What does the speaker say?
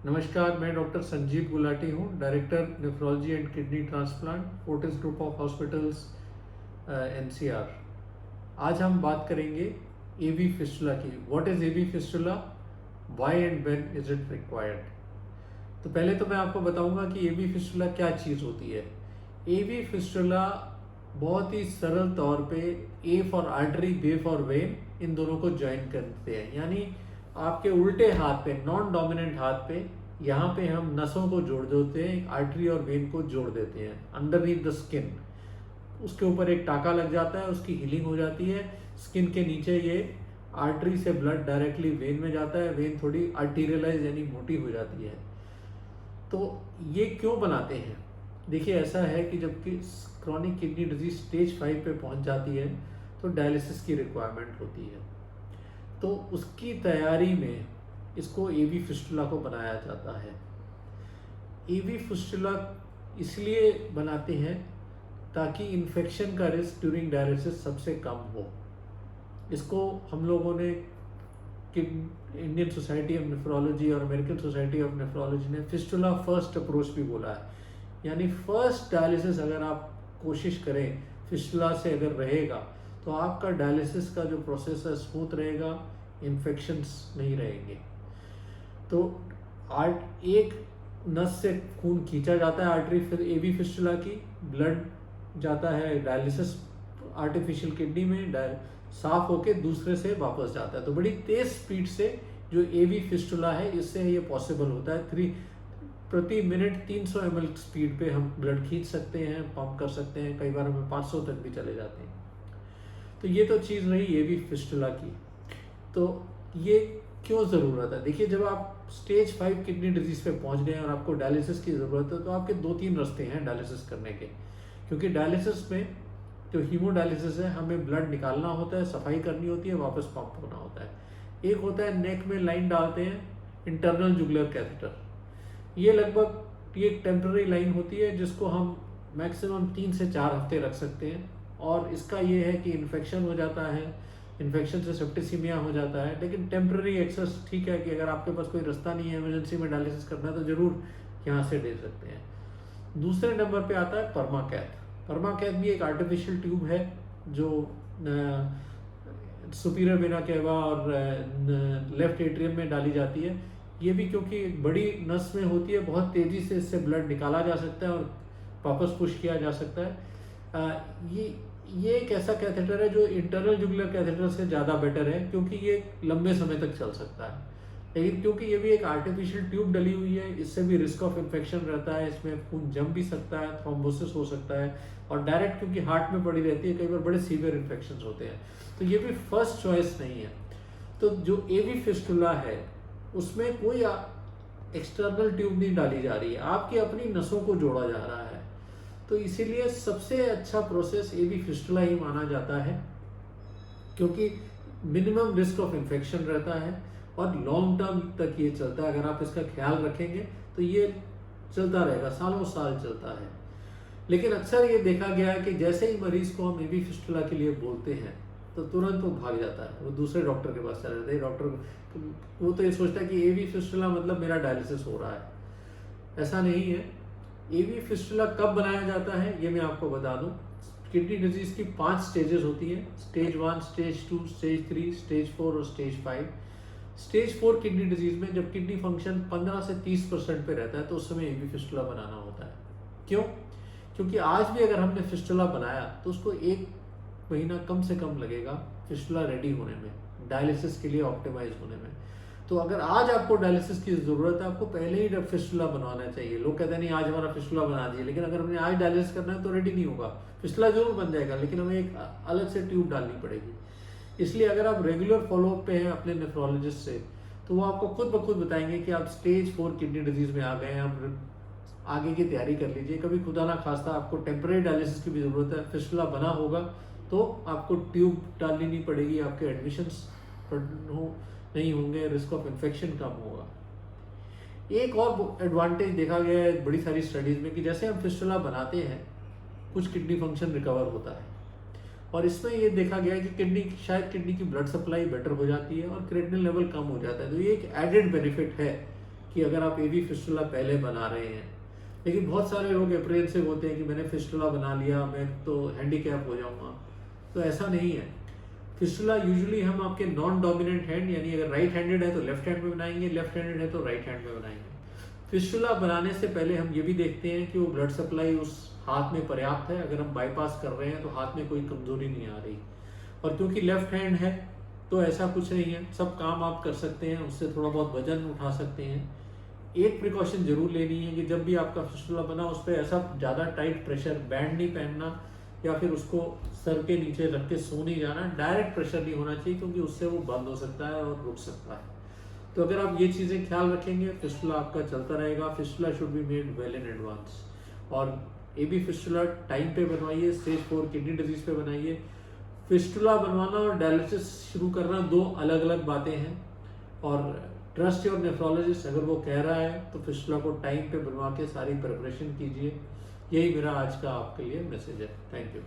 नमस्कार, मैं डॉक्टर संजीव गुलाटी हूँ, director nephrology and kidney transplant, Fortis group of hospitals, NCR. आज हम बात करेंगे एवी फिस्टुला की। What is AV fistula, why and when is it required. तो पहले तो मैं आपको बताऊंगा कि एवी फिस्टुला क्या चीज़ होती है। एवी फिस्टुला बहुत ही सरल तौर पे A for artery, B for vein, इन दोनों को ज्वाइन करते हैं। यानी आपके उल्टे हाथ पे, नॉन डोमिनेंट हाथ पे, यहाँ पे हम नसों को जोड़ देते हैं, आर्टरी और वेन को जोड़ देते हैं अंडरनीथ द स्किन। उसके ऊपर एक टाका लग जाता है, उसकी हीलिंग हो जाती है। स्किन के नीचे ये आर्टरी से ब्लड डायरेक्टली वेन में जाता है, वेन थोड़ी आर्टीरियलाइज यानी मोटी हो जाती है। तो ये क्यों बनाते हैं? देखिए, ऐसा है कि जबकि क्रॉनिक किडनी डिजीज स्टेज 5 पे पहुंच जाती है तो डायलिसिस की रिक्वायरमेंट होती है। तो उसकी तैयारी में इसको एवी फिस्टुला को बनाया जाता है। एवी फिस्टुला इसलिए बनाते हैं ताकि इन्फेक्शन का रिस्क ड्यूरिंग डायलिसिस सबसे कम हो। इसको हम लोगों ने इंडियन सोसाइटी ऑफ नेफ्रोलॉजी और अमेरिकन सोसाइटी ऑफ नेफ्रोलॉजी ने फिस्टुला फर्स्ट अप्रोच भी बोला है। यानी फर्स्ट डायलिसिस अगर आप कोशिश करें फिस्टुला से अगर रहेगा तो आपका डायलिसिस का जो प्रोसेस है स्मूथ रहेगा, इन्फेक्शंस नहीं रहेंगे। तो एक नस से खून खींचा जाता है आर्टरी, फिर एवी फिस्टुला की ब्लड जाता है डायलिसिस आर्टिफिशियल किडनी में, साफ होके दूसरे से वापस जाता है। तो बड़ी तेज स्पीड से जो एवी फिस्टुला है, इससे ये पॉसिबल होता है। प्रति मिनट 300 ml स्पीड पे हम ब्लड खींच सकते हैं, पंप कर सकते हैं, कई बार हमें 500 तक भी चले जाते हैं। तो ये तो चीज़ रही एवी फिस्टुला की। तो ये क्यों ज़रूरत है? देखिए, जब आप स्टेज 5 किडनी डिजीज़ पे पहुंच गए और आपको डायलिसिस की ज़रूरत है तो आपके 2-3 रास्ते हैं डायलिसिस करने के। क्योंकि डायलिसिस में जो हीमोडायलिसिस है, हमें ब्लड निकालना होता है, सफाई करनी होती है, वापस पंप होना होता है। एक होता है नेक में लाइन डालते हैं, इंटरनल जुगुलर कैथेटर। ये लगभग एक टेम्पररी लाइन होती है जिसको हम मैक्सिमम 3 से 4 हफ्ते रख सकते हैं। और इसका ये है कि इन्फेक्शन हो जाता है, इन्फेक्शन से सेप्टिसीमिया हो जाता है, लेकिन टेम्पररी एक्सेस ठीक है कि अगर आपके पास कोई रास्ता नहीं है, इमरजेंसी में डायलिसिस करना है तो ज़रूर यहाँ से दे सकते हैं। दूसरे नंबर पे आता है परमाकैथ। परमाकैथ भी एक आर्टिफिशियल ट्यूब है जो सुपीरियर वेना केवा और लेफ्ट एट्रियम में डाली जाती है। ये भी क्योंकि बड़ी नस में होती है, बहुत तेज़ी से इससे ब्लड निकाला जा सकता है और वापस पुश किया जा सकता है। ये एक ऐसा कैथेटर है जो इंटरनल जुगुलर कैथेटर से ज़्यादा बेटर है, क्योंकि ये लंबे समय तक चल सकता है। लेकिन क्योंकि ये भी एक आर्टिफिशियल ट्यूब डली हुई है, इससे भी रिस्क ऑफ इन्फेक्शन रहता है, इसमें खून जम भी सकता है, थ्रोम्बोसिस हो सकता है, और डायरेक्ट क्योंकि हार्ट में पड़ी रहती है, कई बार बड़े सीवियर इन्फेक्शन होते हैं। तो ये भी फर्स्ट चॉइस नहीं है। तो जो एवी फिस्टुला है उसमें कोई एक्सटर्नल ट्यूब नहीं डाली जा रही है, आपकी अपनी नसों को जोड़ा जा रहा है। तो इसीलिए सबसे अच्छा प्रोसेस एवी फिस्टुला ही माना जाता है, क्योंकि मिनिमम रिस्क ऑफ इन्फेक्शन रहता है और लॉन्ग टर्म तक ये चलता है। अगर आप इसका ख्याल रखेंगे तो ये चलता रहेगा, सालों साल चलता है। लेकिन अक्सर ये देखा गया है कि जैसे ही मरीज को हम एवी फिस्टुला के लिए बोलते हैं तो तुरंत वो भाग जाता है, वो दूसरे डॉक्टर के पास चला जाता है। डॉक्टर वो तो ये सोचता है कि एवी फिस्टुला मतलब मेरा डायलिसिस हो रहा है। ऐसा नहीं है। एवी फिस्टुला कब बनाया जाता है ये मैं आपको बता दूं। किडनी डिजीज की 5 स्टेजेस होती है, स्टेज 1, स्टेज 2, स्टेज 3, स्टेज 4 और स्टेज 5। स्टेज 4 किडनी डिजीज में जब किडनी फंक्शन 15 से 30% पे रहता है तो उस समय एवी फिस्टुला बनाना होता है। क्यों? क्योंकि आज भी अगर हमने फिस्टुला बनाया तो उसको 1 महीना कम से कम लगेगा फिस्टुला रेडी होने में, डायलिसिस के लिए ऑप्टिमाइज होने में। तो अगर आज आपको डायलिसिस की ज़रूरत है, आपको पहले ही फिस्टुला बनवाना चाहिए। लोग कहते हैं नहीं आज हमारा फिस्टुला बना दिए, लेकिन अगर हमने आज डायलिसिस करना है तो रेडी नहीं होगा। फिस्टुला जरूर बन जाएगा, लेकिन हमें एक अलग से ट्यूब डालनी पड़ेगी। इसलिए अगर आप रेगुलर फॉलोअप पे हैं अपने नेफ्रोलॉजिस्ट से, तो वो आपको खुद ब खुद बताएंगे कि आप स्टेज 4 किडनी डिजीज में आ गए हैं, आप आगे की तैयारी कर लीजिए। कभी खुदा ना खास्ता आपको टेम्पररी डायलिसिस की भी ज़रूरत है, फिस्टुला बना होगा तो आपको ट्यूब डालनी नहीं पड़ेगी, आपके एडमिशंस नहीं होंगे, रिस्क ऑफ इन्फेक्शन कम होगा। एक और एडवांटेज देखा गया है बड़ी सारी स्टडीज में कि जैसे हम फिस्टुला बनाते हैं कुछ किडनी फंक्शन रिकवर होता है, और इसमें ये देखा गया है कि शायद किडनी की ब्लड सप्लाई बेटर हो जाती है और क्रिएटिनिन लेवल कम हो जाता है। तो ये एक एडेड बेनिफिट है कि अगर आप एवी फिस्टुला पहले बना रहे हैं। लेकिन बहुत सारे लोग अप्रेहेंसिव होते हैं कि मैंने फिस्टुला बना लिया, मैं तो हैंडीकैप हो जाऊंगा। तो ऐसा नहीं है। फिस्टुला यूजुअली हम आपके नॉन डोमिनेंट हैंड, यानी अगर राइट हैंडेड है तो लेफ्ट हैंड में बनाएंगे, लेफ्ट हैंडेड है तो राइट हैंड में बनाएंगे। फिस्टुला बनाने से पहले हम ये भी देखते हैं कि वो ब्लड सप्लाई उस हाथ में पर्याप्त है। अगर हम बाईपास कर रहे हैं तो हाथ में कोई कमजोरी नहीं आ रही। और क्योंकि लेफ्ट हैंड है तो ऐसा कुछ नहीं है, सब काम आप कर सकते हैं, उससे थोड़ा बहुत वजन उठा सकते हैं। एक प्रिकॉशन जरूर लेनी है कि जब भी आपका फिस्टुला बना उस पर ऐसा ज़्यादा टाइट प्रेशर बैंड नहीं पहनना, या फिर उसको सर के नीचे रख के सो नहीं जाना। डायरेक्ट प्रेशर नहीं होना चाहिए, क्योंकि उससे वो बंद हो सकता है और रुक सकता है। तो अगर आप ये चीज़ें ख्याल रखेंगे, फिस्टुला आपका चलता रहेगा। Fistula should be made well in advance. और एबी फिस्टुला टाइम पे बनवाइए, स्टेज 4 किडनी डिजीज पे बनाइए। फिस्टुला बनवाना और डायलिसिस शुरू करना दो अलग अलग बातें हैं। और ट्रस्ट योर नेफ्रोलॉजिस्ट, अगर वो कह रहा है तो फिस्टुला को टाइम पे बनवा के सारी प्रिपरेशन कीजिए। यही मेरा आज का आपके लिए मैसेज है। Thank you.